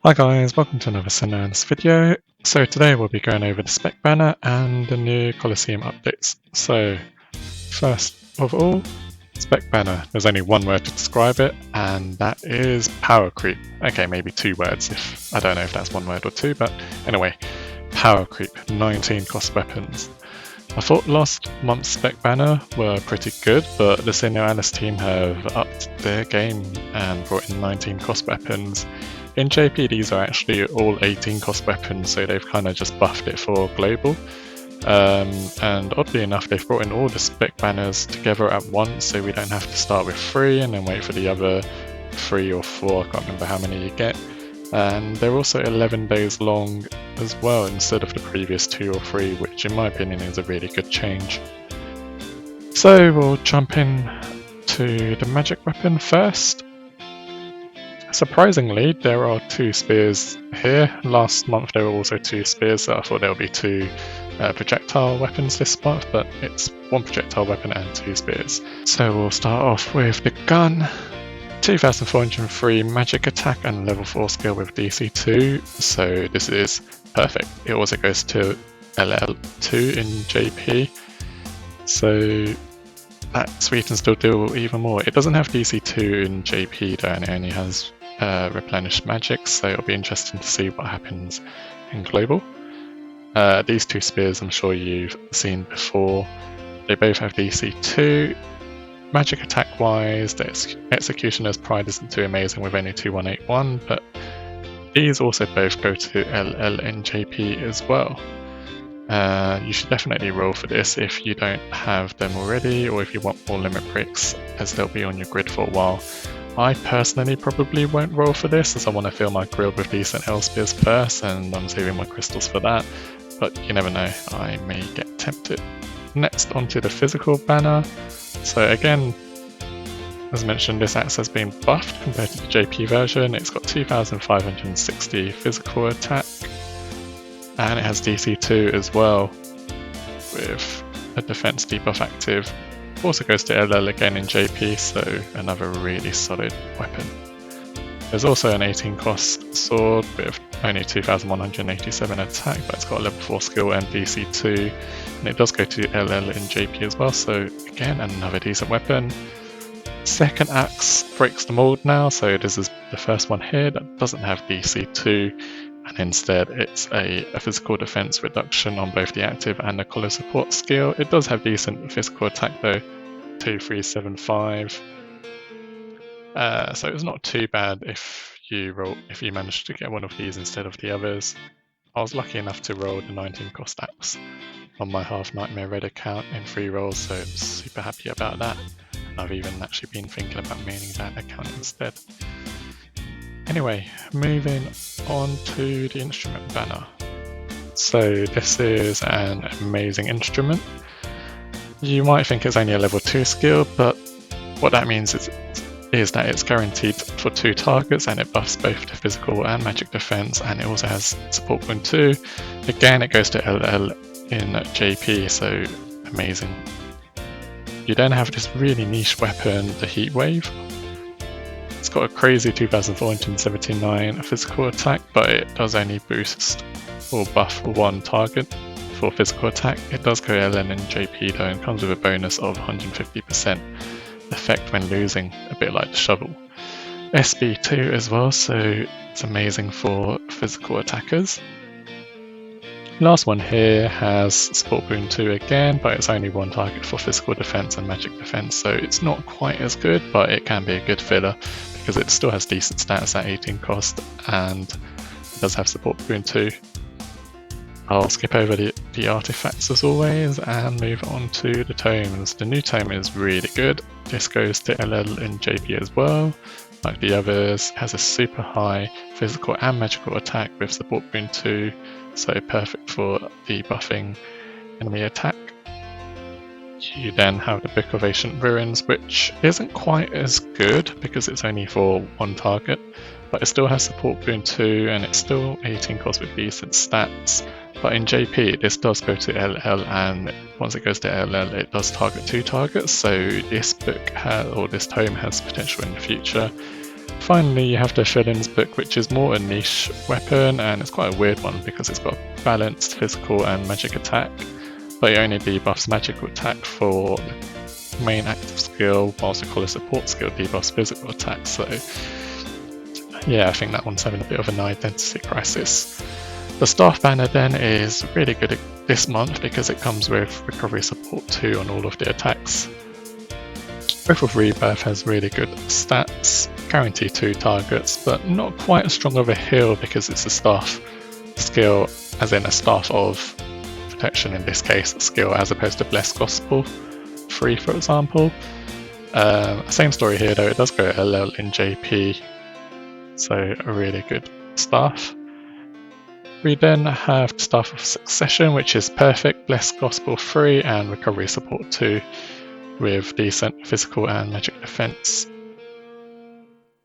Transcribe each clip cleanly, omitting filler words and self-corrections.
Hi guys, welcome to another SINoALICE video. So today we'll be going over the Spec banner and the new Colosseum updates. So first of all, Spec banner, there's only one word to describe it, and that is power creep. Okay, maybe two words, I don't know if that's one word or two, but anyway, power creep, 19 cost weapons. I thought last month's Spec banner were pretty good, but the SINoALICE team have upped their game and brought in 19 cost weapons. In JP, these are actually all 18 cost weapons, so they've kind of just buffed it for global. And oddly enough, they've brought in all the Spec banners together at once, so we don't have to start with 3 and then wait for the other 3 or 4, I can't remember how many you get. And they're also 11 days long as well, instead of the previous 2 or 3, which in my opinion is a really good change. So we'll jump in to the magic weapon first. Surprisingly, there are 2 spears here. Last month there were also 2 spears, so I thought there would be 2 projectile weapons this month, but it's 1 projectile weapon and 2 spears. So we'll start off with the gun. 2403 magic attack and level 4 skill with DC 2, so this is perfect. It also goes to LL2 in JP, so that sweetens the deal even more. It doesn't have DC 2 in JP though, and it only has replenished magic, so it'll be interesting to see what happens in global. These 2 spears I'm sure you've seen before. They both have DC 2. Magic attack wise, the Executioner's Pride isn't too amazing with only 2181, but these also both go to LL in JP as well. You should definitely roll for this if you don't have them already, or if you want more limit breaks, as they'll be on your grid for a while. I personally probably won't roll for this, as I want to fill my grid with decent Hell Spears first, and I'm saving my crystals for that, but you never know, I may get tempted. Next, onto the physical banner. So again, as mentioned, this axe has been buffed compared to the JP version. It's got 2560 physical attack, and it has DC 2 as well, with a defense debuff active. Also goes to LL again in JP, so another really solid weapon. There's also an 18 cost sword with only 2187 attack, but it's got a level 4 skill and DC 2, and it does go to LL in JP as well, so again another decent weapon. Second axe breaks the mold now, so this is the first one here that doesn't have DC 2, and instead it's a physical defense reduction on both the active and the collar support skill. It does have decent physical attack though, 2375. So it's not too bad if you manage to get one of these instead of the others. I was lucky enough to roll the 19 cost axe on my Half Nightmare Red account in 3 rolls, so I'm super happy about that. And I've even actually been thinking about maining that account instead. Anyway, moving on to the instrument banner. So this is an amazing instrument. You might think it's only a level 2 skill, but what that means is that it's guaranteed for 2 targets, and it buffs both the physical and magic defense, and it also has support wound 2. Again, it goes to LL in JP, so amazing. You then have this really niche weapon, the Heat Wave. It's got a crazy 2479 physical attack, but it does only boost or buff 1 target for physical attack. It does go LN in JP though, and comes with a bonus of 150% effect when losing, a bit like the shovel. SB2 as well, so it's amazing for physical attackers. Last one here has support wound 2 again, but it's only 1 target for physical defense and magic defense, so it's not quite as good, but it can be a good filler because it still has decent stats at 18 cost, and it does have support wound 2. I'll skip over the artifacts as always and move on to the tomes. The new tome is really good. This goes to LL in JP as well. Like the others, has a super high physical and magical attack with support wound 2, so perfect for debuffing enemy attack. You then have the Book of Ancient Ruins, which isn't quite as good because it's only for 1 target, but it still has support wound 2 and it's still 18 cost with decent stats. But in JP, this does go to LL, and once it goes to LL, it does target 2 targets, so this book this tome has potential in the future. Finally, you have the Fill-ins book, which is more a niche weapon, and it's quite a weird one because it's got balanced physical and magic attack, but it only debuffs magical attack for the main active skill, whilst the collar support skill debuffs physical attack. So yeah, I think that one's having a bit of an identity crisis. The staff banner then is really good this month because it comes with recovery support 2 on all of the attacks. Breath of Rebirth has really good stats, guarantee 2 targets, but not quite as strong of a heal because it's a staff skill, as in a staff of protection in this case skill, as opposed to Blessed Gospel 3 for example. Same story here though, it does go a level in JP, so a really good staff. We then have the Staff of Succession, which is perfect, Blessed Gospel 3 and recovery support 2 with decent physical and magic defense.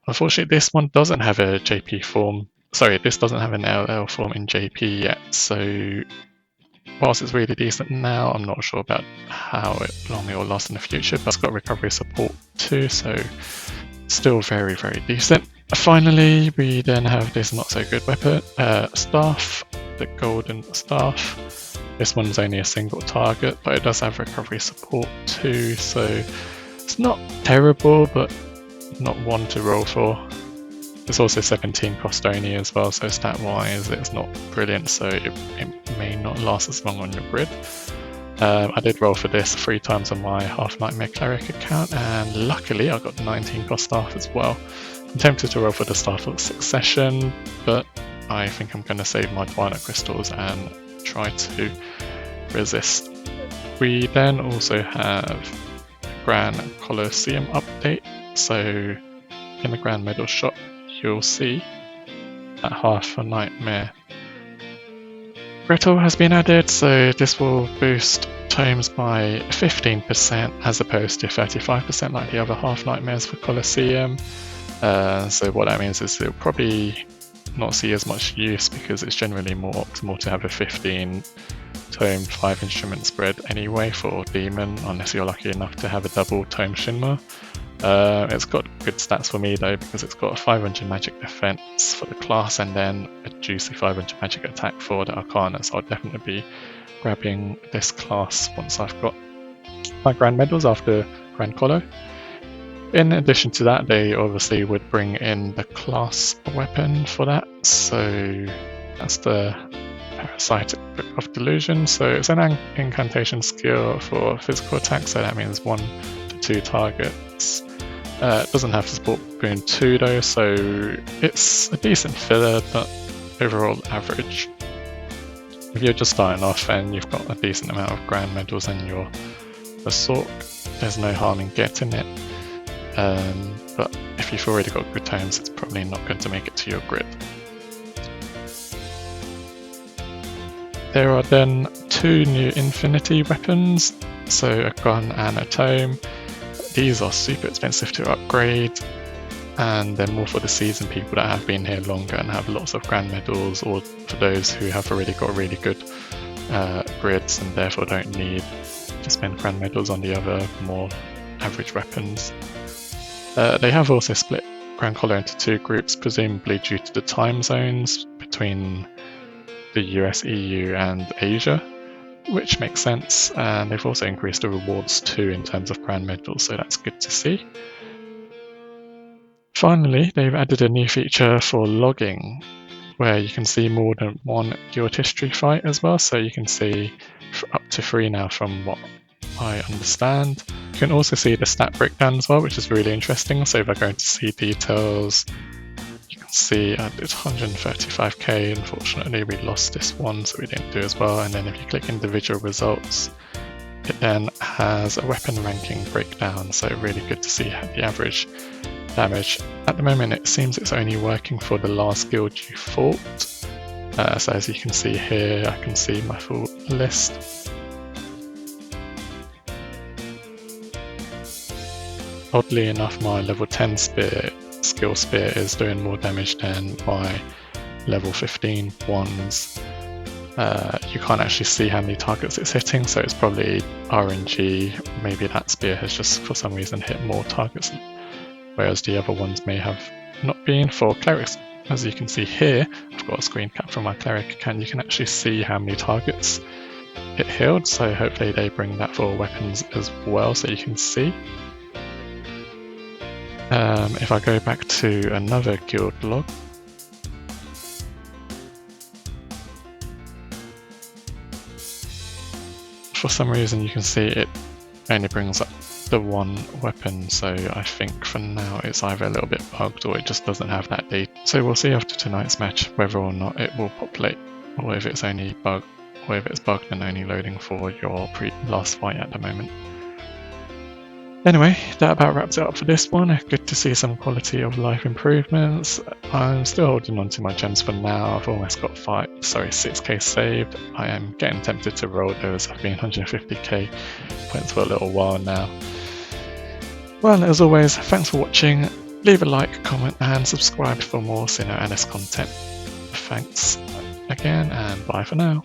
Unfortunately, this one doesn't have a JP form. Sorry, this doesn't have an LL form in JP yet, so whilst it's really decent now, I'm not sure about how long it will last in the future, but it's got recovery support too, so still very, very decent. Finally, we then have this not so good weapon, staff, the golden staff. This one's only a single target, but it does have recovery support too, so it's not terrible, but not one to roll for. It's also 17 cost only as well, so stat wise it's not brilliant, so it may not last as long on your grid. I did roll for this 3 times on my Half Nightmare Cleric account, and luckily I got 19 cost staff as well. I'm tempted to roll for the Staff of Succession, but I think I'm going to save my Twilight Crystals and try to resist. We then also have Gran Colosseum update, so in the Grand Medal shop you'll see that Half a Nightmare Gretel has been added, so this will boost tomes by 15% as opposed to 35% like the other Half Nightmares for Colosseum. So what that means is it'll probably not see as much use because it's generally more optimal to have a 15 tome 5 instrument spread anyway for Demon, unless you're lucky enough to have a double tome Shinma. It's got good stats for me though, because it's got a 500 magic defense for the class and then a juicy 500 magic attack for the Arcana, so I'll definitely be grabbing this class once I've got my Grand Medals after Gran Colo. In addition to that, they obviously would bring in the class weapon for that, so that's the Parasitic Book of Delusion. So it's an incantation skill for physical attack, so that means 1 to 2 targets. It doesn't have support boon 2 though, so it's a decent filler, but overall average. If you're just starting off and you've got a decent amount of Grand Medals and your Assault, there's no harm in getting it. But if you've already got good tomes, it's probably not going to make it to your grid. There are then 2 new Infinity weapons, so a gun and a tome. These are super expensive to upgrade, and they're more for the seasoned people that have been here longer and have lots of Grand Medals, or for those who have already got really good grids and therefore don't need to spend Grand Medals on the other more average weapons. They have also split Gran Colo into 2 groups, presumably due to the time zones between the US, EU and Asia, which makes sense, and they've also increased the rewards too in terms of Grand Medals, so that's good to see. Finally, they've added a new feature for logging, where you can see more than one guild history fight as well, so you can see up to 3 now from what I understand. You can also see the stat breakdown as well, which is really interesting. So if I go into see details, you can see it's 135k. Unfortunately, we lost this one, so we didn't do as well. And then if you click individual results, it then has a weapon ranking breakdown. So really good to see the average damage. At the moment, it seems it's only working for the last guild you fought. So as you can see here, I can see my full list. Oddly enough, my level 10 skill spear is doing more damage than my level 15 ones. You can't actually see how many targets it's hitting, so it's probably RNG. Maybe that spear has just for some reason hit more targets, whereas the other ones may have not been for clerics. As you can see here, I've got a screen cap from my cleric account. You can actually see how many targets it healed, so hopefully they bring that for weapons as well, so you can see. If I go back to another guild log, for some reason you can see it only brings up the one weapon, so I think for now it's either a little bit bugged or it just doesn't have that data. So we'll see after tonight's match whether or not it will populate, or if it's only bugged, or if it's bugged and only loading for your last fight at the moment. Anyway, that about wraps it up for this one. Good to see some quality of life improvements. I'm still holding on to my gems for now. I've almost got 6k saved. I am getting tempted to roll those. I've been 150k points for a little while now. Well, as always, thanks for watching. Leave a like, comment and subscribe for more SINoALICE content. Thanks again and bye for now.